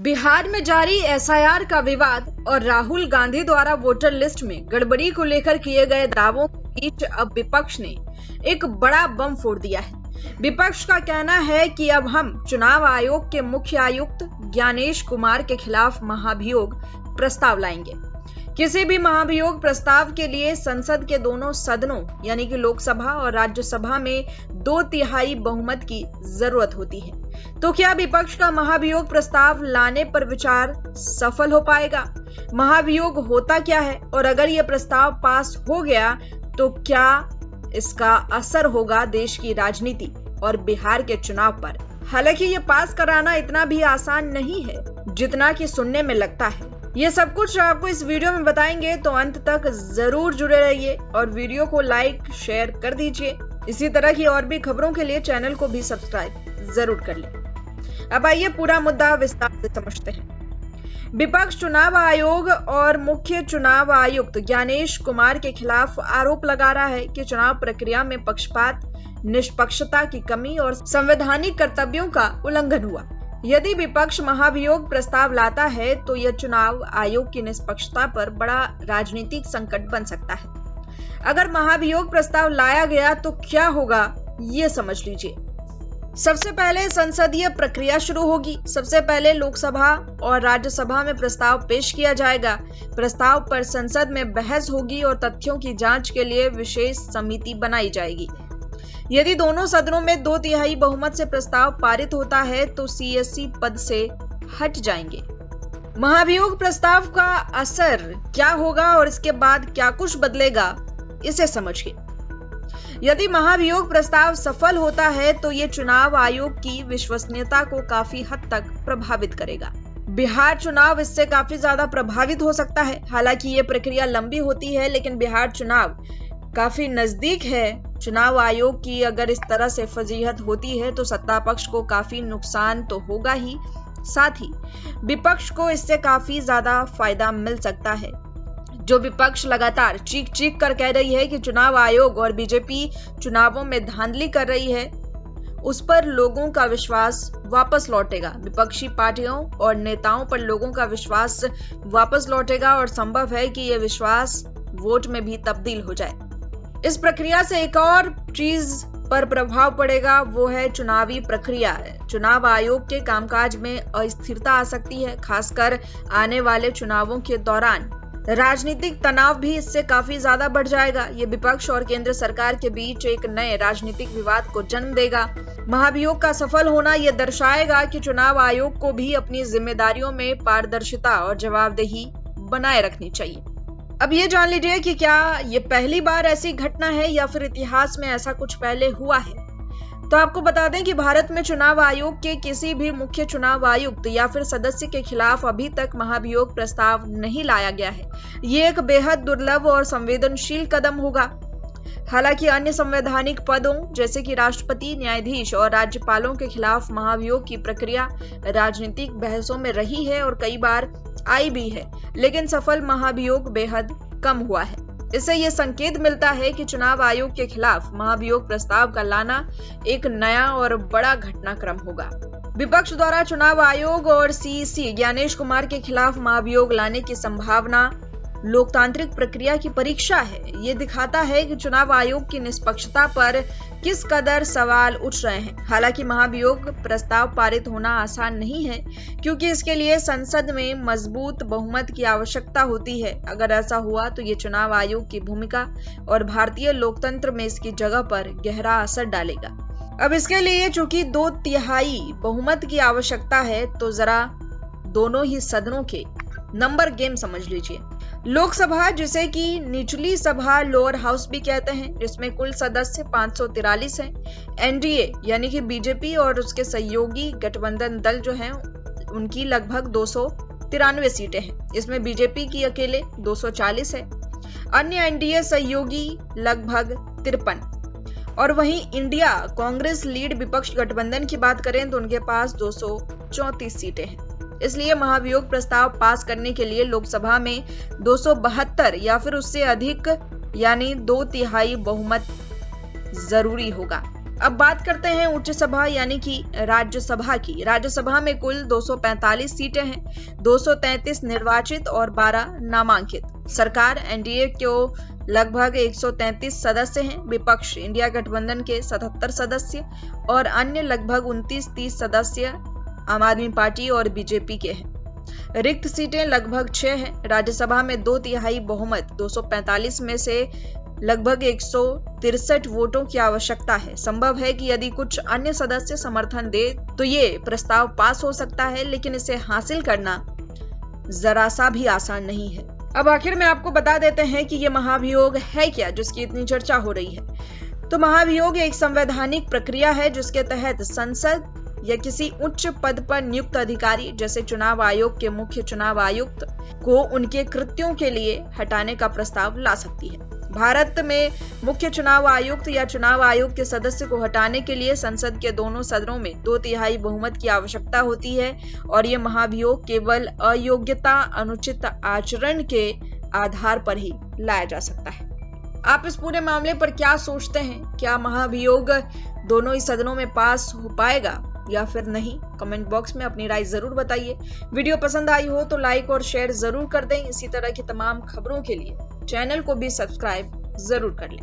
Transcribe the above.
बिहार में जारी एसआईआर का विवाद और राहुल गांधी द्वारा वोटर लिस्ट में गड़बड़ी को लेकर किए गए दावों के बीच अब विपक्ष ने एक बड़ा बम फोड़ दिया है। विपक्ष का कहना है कि अब हम चुनाव आयोग के मुख्य आयुक्त ज्ञानेश कुमार के खिलाफ महाभियोग प्रस्ताव लाएंगे। किसी भी महाभियोग प्रस्ताव के लिए संसद के दोनों सदनों यानी कि लोकसभा और राज्यसभा में 2/3 बहुमत की जरूरत होती है। तो क्या विपक्ष का महाभियोग प्रस्ताव लाने पर विचार सफल हो पाएगा? महाभियोग होता क्या है और अगर यह प्रस्ताव पास हो गया तो क्या इसका असर होगा देश की राजनीति और बिहार के चुनाव पर? हालांकि ये पास कराना इतना भी आसान नहीं है जितना कि सुनने में लगता है। ये सब कुछ आपको इस वीडियो में बताएंगे, तो अंत तक जरूर जुड़े रहिए और वीडियो को लाइक शेयर कर दीजिए। इसी तरह की और भी खबरों के लिए चैनल को भी सब्सक्राइब जरूर कर लें। अब आइए पूरा मुद्दा विस्तार से समझते हैं। विपक्ष चुनाव आयोग और मुख्य चुनाव आयुक्त ज्ञानेश कुमार के खिलाफ आरोप लगा रहा है कि चुनाव प्रक्रिया में पक्षपात, निष्पक्षता की कमी और संवैधानिक कर्तव्यों का उल्लंघन हुआ। यदि विपक्ष महाभियोग प्रस्ताव लाता है तो यह चुनाव आयोग की निष्पक्षता पर बड़ा राजनीतिक संकट बन सकता है। अगर महाभियोग प्रस्ताव लाया गया तो क्या होगा, ये समझ लीजिए। सबसे पहले संसदीय प्रक्रिया शुरू होगी। सबसे पहले लोकसभा और राज्यसभा में प्रस्ताव पेश किया जाएगा। प्रस्ताव पर संसद में बहस होगी और तथ्यों की जांच के लिए विशेष समिति बनाई जाएगी। यदि दोनों सदनों में 2/3 बहुमत से प्रस्ताव पारित होता है तो सीएससी पद से हट जाएंगे। महाभियोग प्रस्ताव का असर क्या होगा और इसके बाद क्या कुछ बदलेगा, इसे समझिए। यदि महाभियोग प्रस्ताव सफल होता है तो ये चुनाव आयोग की विश्वसनीयता को काफी हद तक प्रभावित करेगा। बिहार चुनाव इससे काफी ज्यादा प्रभावित हो सकता है। हालांकि ये प्रक्रिया लंबी होती है, लेकिन बिहार चुनाव काफी नजदीक है। चुनाव आयोग की अगर इस तरह से फजीहत होती है तो सत्ता पक्ष को काफी नुकसान तो होगा ही, साथ ही विपक्ष को इससे काफी ज्यादा फायदा मिल सकता है। जो विपक्ष लगातार चीख चीख कर कह रही है कि चुनाव आयोग और बीजेपी चुनावों में धांधली कर रही है, उस पर लोगों का विश्वास वापस लौटेगा। विपक्षी पार्टियों और नेताओं पर लोगों का विश्वास वापस लौटेगा और संभव है कि यह विश्वास वोट में भी तब्दील हो जाए। इस प्रक्रिया से एक और चीज पर प्रभाव पड़ेगा, वो है चुनावी प्रक्रिया। चुनाव आयोग के कामकाज में अस्थिरता आ सकती है, खासकर आने वाले चुनावों के दौरान। राजनीतिक तनाव भी इससे काफी ज्यादा बढ़ जाएगा। ये विपक्ष और केंद्र सरकार के बीच एक नए राजनीतिक विवाद को जन्म देगा। महाभियोग का सफल होना यह दर्शाएगा कि चुनाव आयोग को भी अपनी जिम्मेदारियों में पारदर्शिता और जवाबदेही बनाए रखनी चाहिए। अब ये जान लीजिए कि क्या ये पहली बार ऐसी घटना है या फिर इतिहास में ऐसा कुछ पहले हुआ है। तो आपको बता दें कि भारत में चुनाव आयोग के किसी भी मुख्य चुनाव आयुक्त या फिर सदस्य के खिलाफ अभी तक महाभियोग प्रस्ताव नहीं लाया गया है। ये एक बेहद दुर्लभ और संवेदनशील कदम होगा। हालांकि अन्य संवैधानिक पदों जैसे कि राष्ट्रपति, न्यायाधीश और राज्यपालों के खिलाफ महाभियोग की प्रक्रिया राजनीतिक बहसों में रही है और कई बार आई भी है, लेकिन सफल महाभियोग बेहद कम हुआ है। इससे यह संकेत मिलता है कि चुनाव आयोग के खिलाफ महाभियोग प्रस्ताव का लाना एक नया और बड़ा घटनाक्रम होगा। विपक्ष द्वारा चुनाव आयोग और सीईसी ज्ञानेश कुमार के खिलाफ महाभियोग लाने की संभावना लोकतांत्रिक प्रक्रिया की परीक्षा है। ये दिखाता है कि चुनाव आयोग की निष्पक्षता पर किस कदर सवाल उठ रहे हैं। हालांकि महाभियोग प्रस्ताव पारित होना आसान नहीं है, क्योंकि इसके लिए संसद में मजबूत बहुमत की आवश्यकता होती है। अगर ऐसा हुआ तो ये चुनाव आयोग की भूमिका और भारतीय लोकतंत्र में इसकी जगह पर गहरा असर डालेगा। अब इसके लिए चूंकि 2/3 बहुमत की आवश्यकता है, तो जरा दोनों ही सदनों के नंबर गेम समझ लीजिए। लोकसभा, जिसे कि निचली सभा लोअर हाउस भी कहते हैं, जिसमें कुल सदस्य 543 हैं। एनडीए यानी कि बीजेपी और उसके सहयोगी गठबंधन दल जो हैं, उनकी लगभग 293 सीटें हैं। इसमें बीजेपी की अकेले 240 है। अन्य एनडीए सहयोगी लगभग 53। और वहीं इंडिया कांग्रेस लीड विपक्ष गठबंधन की बात करें तो उनके पास 234 सीटें हैं। इसलिए महाभियोग प्रस्ताव पास करने के लिए लोकसभा में 272 या फिर उससे अधिक यानी 2/3 बहुमत जरूरी होगा। अब बात करते हैं उच्च सभा यानी कि राज्यसभा की। राज्यसभा में कुल 245 सीटें हैं, 233 निर्वाचित और 12 नामांकित। सरकार एनडीए को लगभग 133 सदस्य हैं। विपक्ष इंडिया गठबंधन के 77 सदस्य और अन्य लगभग 29-30 सदस्य आम आदमी पार्टी और बीजेपी के हैं। रिक्त सीटें लगभग 6 हैं। राज्यसभा में 2/3 बहुमत 245 में से लगभग 163 वोटों की आवश्यकता है। संभव है कि यदि कुछ अन्य सदस्य समर्थन दे तो ये प्रस्ताव पास हो सकता है, लेकिन इसे हासिल करना जरा सा भी आसान नहीं है। अब आखिर में आपको बता देते हैं कि ये महाभियोग है क्या, जिसकी इतनी चर्चा हो रही है। तो महाभियोग एक संवैधानिक प्रक्रिया है जिसके तहत संसद या किसी उच्च पद पर नियुक्त अधिकारी जैसे चुनाव आयोग के मुख्य चुनाव आयुक्त को उनके कृत्यों के लिए हटाने का प्रस्ताव ला सकती है। भारत में मुख्य चुनाव आयुक्त या चुनाव आयोग के सदस्य को हटाने के लिए संसद के दोनों सदनों में 2/3 बहुमत की आवश्यकता होती है और ये महाभियोग केवल अयोग्यता, अनुचित आचरण के आधार पर ही लाया जा सकता है। आप इस पूरे मामले पर क्या सोचते हैं? क्या महाभियोग दोनों ही सदनों में पास हो पाएगा या फिर नहीं? कमेंट बॉक्स में अपनी राय जरूर बताइए। वीडियो पसंद आई हो तो लाइक और शेयर जरूर कर दें। इसी तरह की तमाम खबरों के लिए चैनल को भी सब्सक्राइब जरूर कर लें।